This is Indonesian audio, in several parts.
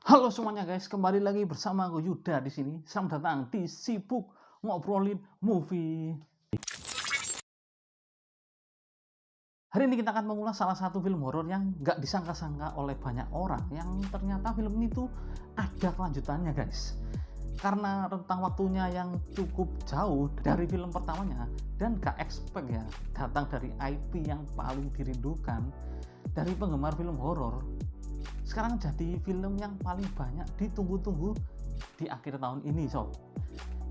Halo semuanya guys, kembali lagi bersama aku Yuda di sini. Selamat datang di Sibuk Ngobrolin Movie. Hari ini kita akan mengulas salah satu film horor yang nggak disangka-sangka oleh banyak orang, yang ternyata film ini tuh ada kelanjutannya guys. Karena rentang waktunya yang cukup jauh dari film pertamanya dan gak expect ya, datang dari IP yang paling dirindukan dari penggemar film horor, sekarang jadi film yang paling banyak ditunggu-tunggu di akhir tahun ini sob,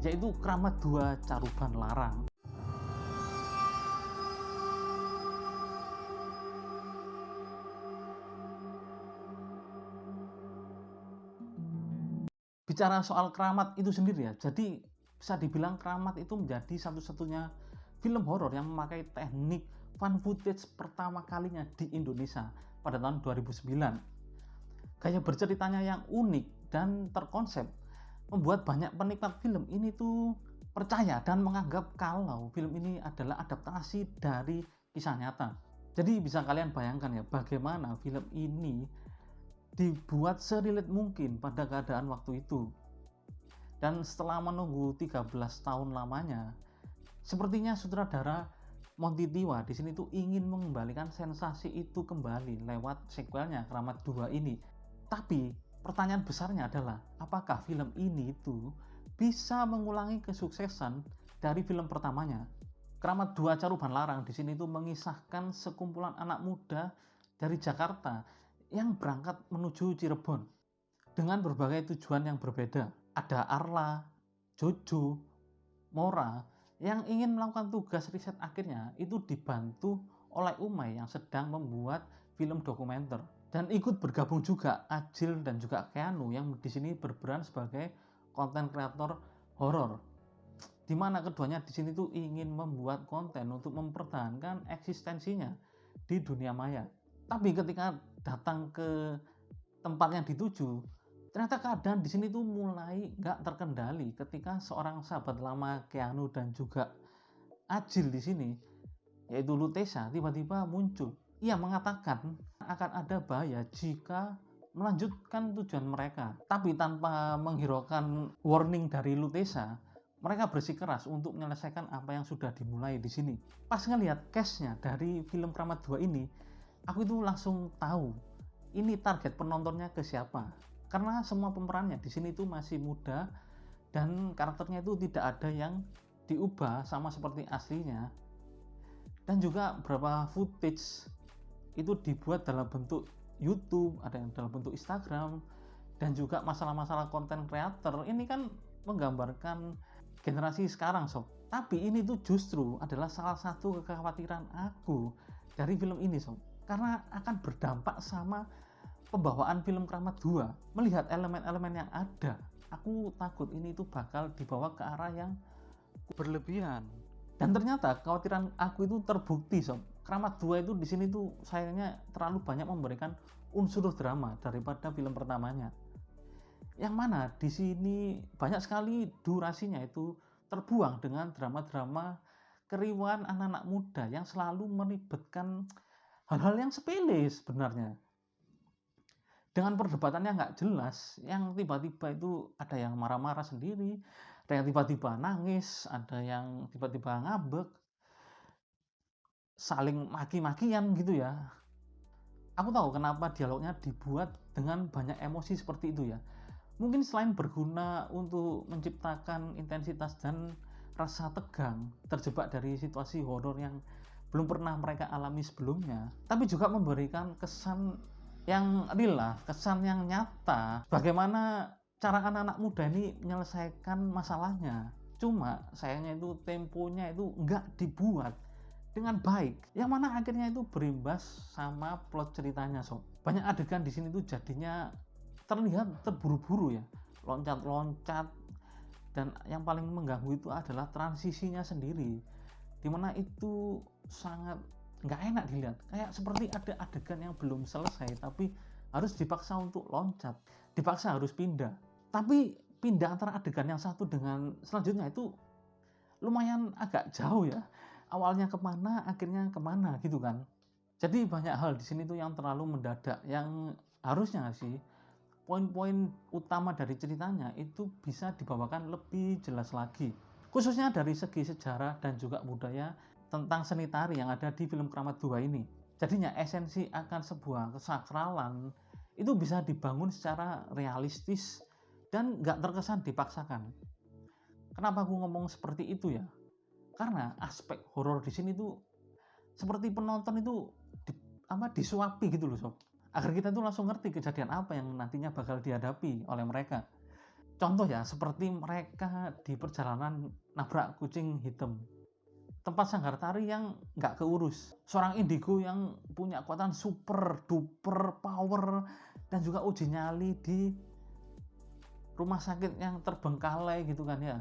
yaitu Kramat 2 Caruban Larang. Bicara soal Kramat itu sendiri ya, jadi bisa dibilang Kramat itu menjadi satu-satunya film horor yang memakai teknik fan footage pertama kalinya di Indonesia pada tahun 2009. Gaya berceritanya yang unik dan terkonsep membuat banyak penikmat film ini tuh percaya dan menganggap kalau film ini adalah adaptasi dari kisah nyata. Jadi bisa kalian bayangkan ya bagaimana film ini dibuat serelate mungkin pada keadaan waktu itu. Dan setelah menunggu 13 tahun lamanya, sepertinya sutradara Monty Tiwa di sini tuh ingin mengembalikan sensasi itu kembali lewat sequelnya Kramat 2 ini. Tapi pertanyaan besarnya adalah apakah film ini itu bisa mengulangi kesuksesan dari film pertamanya. Kramat 2 Caruban Larang di sini tuh mengisahkan sekumpulan anak muda dari Jakarta yang berangkat menuju Cirebon dengan berbagai tujuan yang berbeda. Ada Arla, Jojo, Mora yang ingin melakukan tugas riset akhirnya itu dibantu oleh Umay yang sedang membuat film dokumenter. Dan ikut bergabung juga Ajil dan juga Keanu yang di sini berperan sebagai konten kreator horor. Di mana keduanya di sini tuh ingin membuat konten untuk mempertahankan eksistensinya di dunia maya. Tapi ketika datang ke tempat yang dituju, ternyata keadaan di sini tuh mulai nggak terkendali ketika seorang sahabat lama Keanu dan juga Ajil di sini, yaitu Lutesa, tiba-tiba muncul. Ia mengatakan akan ada bahaya jika melanjutkan tujuan mereka. Tapi tanpa menghiraukan warning dari Lutesa, mereka bersikeras untuk menyelesaikan apa yang sudah dimulai di sini. Pas ngelihat cast-nya dari film Kramat 2 ini, aku itu langsung tahu ini target penontonnya ke siapa. Karena semua pemerannya di sini itu masih muda dan karakternya itu tidak ada yang diubah sama seperti aslinya. Dan juga beberapa footage itu dibuat dalam bentuk YouTube, ada yang dalam bentuk Instagram, dan juga masalah-masalah konten creator. Ini kan menggambarkan generasi sekarang sob. Tapi ini tuh justru adalah salah satu kekhawatiran aku dari film ini sob, karena akan berdampak sama pembawaan film Kramat 2. Melihat elemen-elemen yang ada, aku takut ini tuh bakal dibawa ke arah yang berlebihan. Dan ternyata kekhawatiran aku itu terbukti sob. Kramat 2 itu di sini tuh sayangnya terlalu banyak memberikan unsur drama daripada film pertamanya. Yang mana di sini banyak sekali durasinya itu terbuang dengan drama-drama keriuhan anak-anak muda yang selalu melibatkan hal-hal yang sepele sebenarnya. Dengan perdebatan yang nggak jelas, yang tiba-tiba itu ada yang marah-marah sendiri, ada yang tiba-tiba nangis, ada yang tiba-tiba ngambek, saling maki-makian gitu ya. Aku tahu kenapa dialognya dibuat dengan banyak emosi seperti itu ya. Mungkin selain berguna untuk menciptakan intensitas dan rasa tegang terjebak dari situasi horor yang belum pernah mereka alami sebelumnya, tapi juga memberikan kesan yang real lah, kesan yang nyata bagaimana cara anak-anak muda ini menyelesaikan masalahnya. Cuma sayangnya itu temponya itu nggak dibuat dengan baik, yang mana akhirnya itu berimbas sama plot ceritanya sob. Banyak adegan di sini tuh jadinya terlihat terburu-buru ya, loncat-loncat, dan yang paling mengganggu itu adalah transisinya sendiri, dimana itu sangat nggak enak dilihat, kayak seperti ada adegan yang belum selesai tapi harus dipaksa untuk loncat, dipaksa harus pindah, tapi pindah antara adegan yang satu dengan selanjutnya itu lumayan agak jauh ya, awalnya kemana akhirnya kemana gitu kan. Jadi banyak hal di sini tuh yang terlalu mendadak, yang harusnya sih poin-poin utama dari ceritanya itu bisa dibawakan lebih jelas lagi. Khususnya dari segi sejarah dan juga budaya tentang seni tari yang ada di film Kramat 2 ini. Jadinya esensi akan sebuah kesakralan itu bisa dibangun secara realistis dan nggak terkesan dipaksakan. Kenapa aku ngomong seperti itu ya? Karena aspek horor di sini tuh seperti penonton itu disuapi gitu loh sob, agar kita tuh langsung ngerti kejadian apa yang nantinya bakal dihadapi oleh mereka. Contoh ya, seperti mereka di perjalanan nabrak kucing hitam, tempat sanggar tari yang nggak keurus, seorang indigo yang punya kekuatan super duper power dan juga uji nyali di rumah sakit yang terbengkalai gitu kan ya.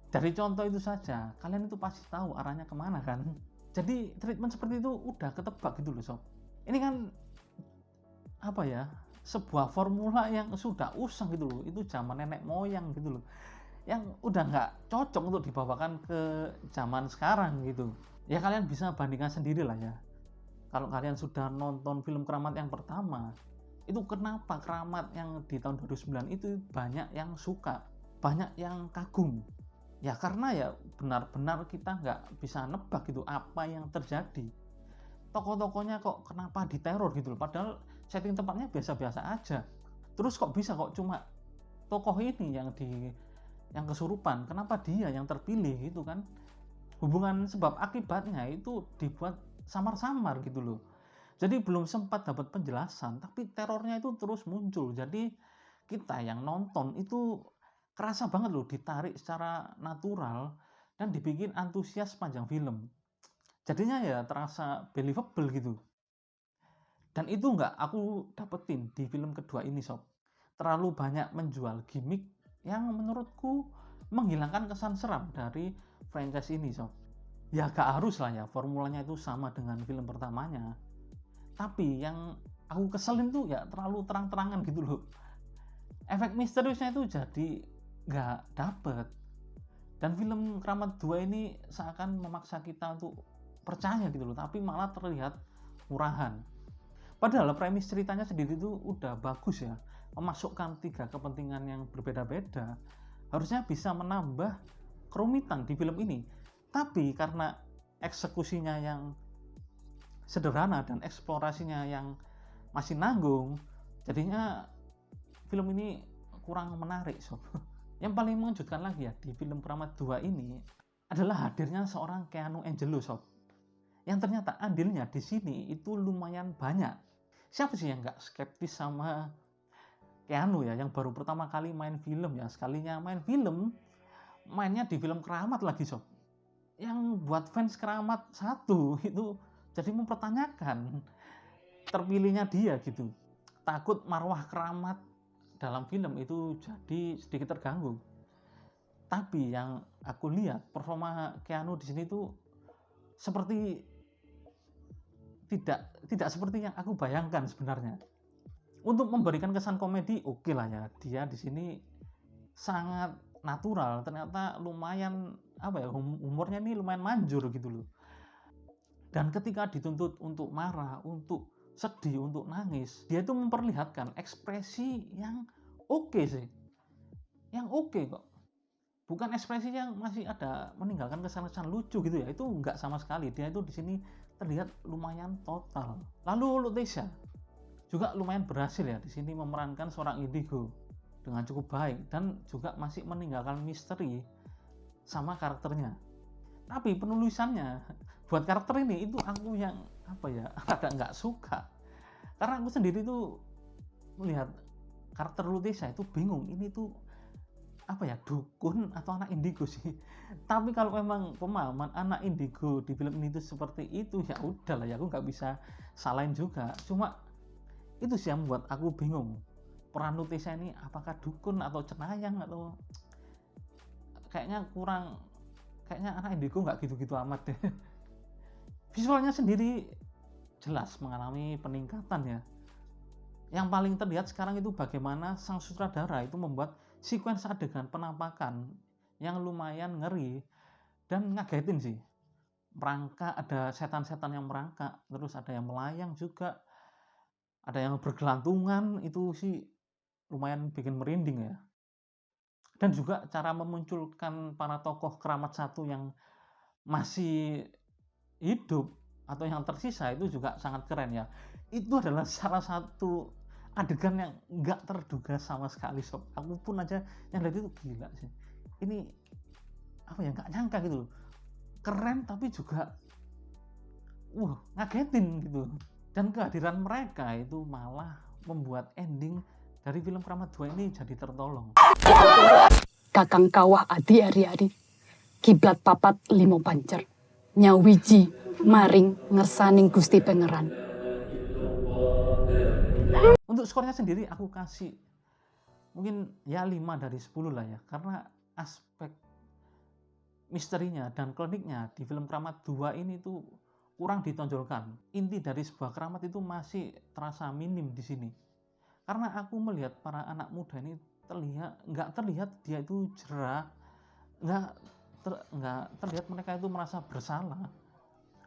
Dari contoh itu saja kalian itu pasti tahu arahnya kemana kan. Jadi treatment seperti itu udah ketebak gitu loh sob. Ini kan apa ya, sebuah formula yang sudah usang gitu loh, itu zaman nenek moyang gitu loh, yang udah nggak cocok untuk dibawakan ke zaman sekarang gitu. Ya kalian bisa bandingkan sendiri lah ya. Kalau kalian sudah nonton film Kramat yang pertama, itu kenapa Kramat yang di tahun 2009 itu banyak yang suka, banyak yang kagum. Ya karena ya benar-benar kita nggak bisa nebak gitu apa yang terjadi. Tokoh-tokohnya kok kenapa diteror gitu loh, padahal setting tempatnya biasa-biasa aja. Terus kok bisa kok cuma tokoh ini yang kesurupan, kenapa dia yang terpilih gitu kan. Hubungan sebab akibatnya itu dibuat samar-samar gitu loh. Jadi belum sempat dapat penjelasan, tapi terornya itu terus muncul. Jadi kita yang nonton itu kerasa banget loh, ditarik secara natural dan dibikin antusias sepanjang film. Jadinya ya terasa believable gitu. Dan itu nggak aku dapetin di film kedua ini sob. Terlalu banyak menjual gimmick yang menurutku menghilangkan kesan seram dari franchise ini sob. Ya gak harus lah ya formulanya itu sama dengan film pertamanya. Tapi yang aku keselin tuh ya terlalu terang-terangan gitu loh. Efek misteriusnya itu jadi nggak dapet. Dan film Kramat 2 ini seakan memaksa kita untuk percaya gitu loh, tapi malah terlihat murahan. Padahal premis ceritanya sendiri itu udah bagus ya, memasukkan 3 kepentingan yang berbeda-beda, harusnya bisa menambah kerumitan di film ini. Tapi karena eksekusinya yang sederhana dan eksplorasinya yang masih nanggung, jadinya film ini kurang menarik sob. Yang paling mengejutkan lagi ya di film Kramat 2 ini adalah hadirnya seorang Keanu Angelou sob, yang ternyata andilnya di sini itu lumayan banyak. Siapa sih yang nggak skeptis sama Keanu ya, yang baru pertama kali main film ya, sekalinya main film mainnya di film Kramat lagi sob. Yang buat fans Kramat 1 itu jadi mempertanyakan terpilihnya dia gitu, takut marwah Kramat dalam film itu jadi sedikit terganggu. Tapi yang aku lihat performa Keanu di sini tuh seperti tidak seperti yang aku bayangkan sebenarnya. Untuk memberikan kesan komedi oke lah ya, dia di sini sangat natural, ternyata lumayan apa ya, humornya ini lumayan manjur gitu loh. Dan ketika dituntut untuk marah, untuk sedih, untuk nangis, dia itu memperlihatkan ekspresi yang oke sih, yang oke kok, bukan ekspresi yang masih ada meninggalkan kesan-kesan lucu gitu ya, itu nggak sama sekali. Dia itu di sini terlihat lumayan total. Lalu Lutetia juga lumayan berhasil ya di sini memerankan seorang indigo dengan cukup baik dan juga masih meninggalkan misteri sama karakternya. Tapi penulisannya buat karakter ini itu aku yang apa ya, agak nggak suka, karena aku sendiri tuh melihat karakter Lutetia itu bingung, ini tuh apa ya, dukun atau anak indigo sih. Tapi kalau memang pemahaman anak indigo di film ini tuh seperti itu, ya udahlah ya, aku nggak bisa salahin juga. Cuma itu sih yang membuat aku bingung, peran Lutetia ini apakah dukun atau cenayang, atau kayaknya kurang, kayaknya anak indigo nggak gitu-gitu amat deh. Visualnya sendiri jelas mengalami peningkatan ya. Yang paling terlihat sekarang itu bagaimana sang sutradara itu membuat sequence adegan penampakan yang lumayan ngeri dan ngagetin sih. Merangkak, ada setan-setan yang merangkak, terus ada yang melayang juga, ada yang bergelantungan, itu sih lumayan bikin merinding ya. Dan juga cara memunculkan para tokoh Keramat Satu yang masih hidup atau yang tersisa itu juga sangat keren ya. Itu adalah salah satu adegan yang nggak terduga sama sekali sob. Aku pun aja yang lihat itu gila sih. Ini apa ya, nggak nyangka gitu. Keren tapi juga ngagetin gitu. Dan kehadiran mereka itu malah membuat ending dari film Keramat 2 ini jadi tertolong. Kakang kawah adi ari-ari, kiblat papat limo pancer, nyawiji maring ngersaning Gusti Pangeran. Untuk skornya sendiri aku kasih mungkin ya 5 dari 10 lah ya, karena aspek misterinya dan kliniknya di film Keramat 2 ini tuh kurang ditonjolkan. Inti dari sebuah keramat itu masih terasa minim di sini. Karena aku melihat para anak muda ini nggak terlihat dia itu jerah, nggak terlihat mereka itu merasa bersalah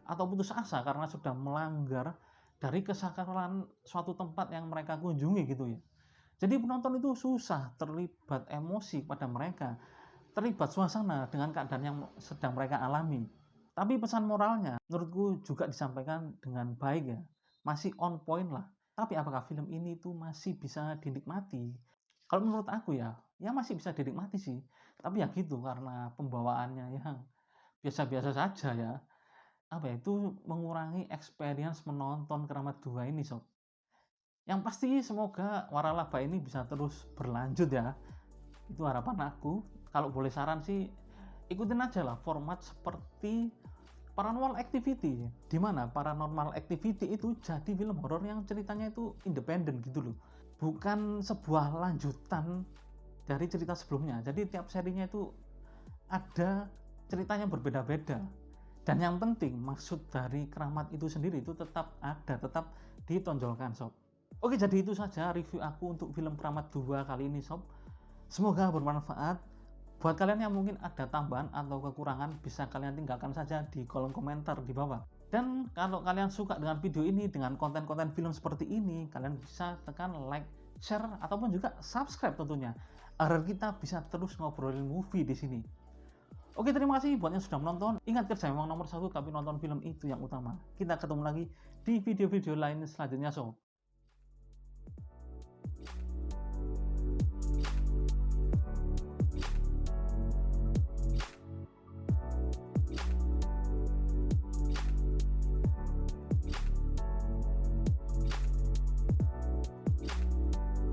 atau putus asa karena sudah melanggar dari kesakaran suatu tempat yang mereka kunjungi gitu ya. Jadi penonton itu susah terlibat emosi pada mereka, terlibat suasana dengan keadaan yang sedang mereka alami. Tapi pesan moralnya menurutku juga disampaikan dengan baik ya, masih on point lah. Tapi apakah film ini tuh masih bisa dinikmati? Kalau menurut aku ya masih bisa dinikmati sih. Tapi ya gitu, karena pembawaannya yang biasa-biasa saja ya. Apa ya, itu mengurangi experience menonton Keramat 2 ini sob. Yang pasti semoga Waralaba ini bisa terus berlanjut ya. Itu harapan aku. Kalau boleh saran sih, ikutin aja lah format seperti Paranormal Activity, di mana Paranormal Activity itu jadi film horor yang ceritanya itu independen gitu loh, bukan sebuah lanjutan dari cerita sebelumnya. Jadi tiap serinya itu ada ceritanya berbeda-beda, dan yang penting maksud dari keramat itu sendiri itu tetap ada, tetap ditonjolkan sob. Oke, jadi itu saja review aku untuk film Keramat 2 kali ini sob. Semoga bermanfaat. Buat kalian yang mungkin ada tambahan atau kekurangan, bisa kalian tinggalkan saja di kolom komentar di bawah. Dan kalau kalian suka dengan video ini, dengan konten-konten film seperti ini, kalian bisa tekan like, share, ataupun juga subscribe tentunya, agar kita bisa terus ngobrolin movie di sini. Oke, terima kasih buat yang sudah menonton. Ingat, kerja memang nomor 1, tapi nonton film itu yang utama. Kita ketemu lagi di video-video lain selanjutnya sob.